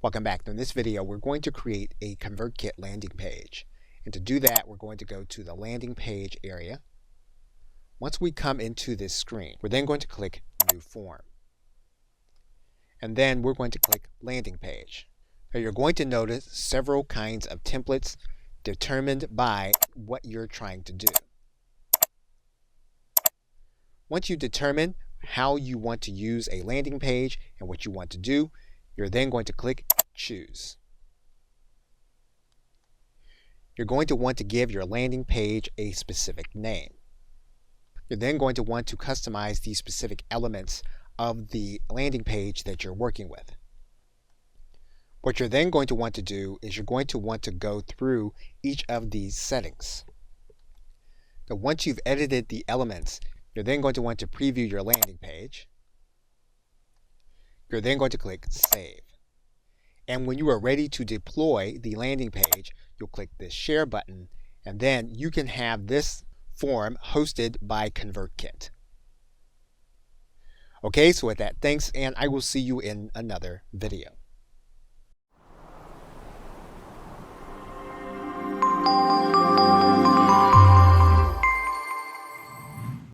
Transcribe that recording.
Welcome back. In this video, we're going to create a ConvertKit landing page. And to do that, we're going to go to the landing page area. Once we come into this screen, we're then going to click New Form. And then we're going to click Landing Page. Now you're going to notice several kinds of templates determined by what you're trying to do. Once you determine how you want to use a landing page and what you want to do, you're then going to click Choose. You're going to want to give your landing page a specific name. You're then going to want to customize the specific elements of the landing page that you're working with. What you're then going to want to do is you're going to want to go through each of these settings. Now, once you've edited the elements, you're then going to want to preview your landing page. You're then going to click Save. And when you are ready to deploy the landing page, you'll click this Share button, and then you can have this form hosted by ConvertKit. Okay, so with that, thanks, and I will see you in another video.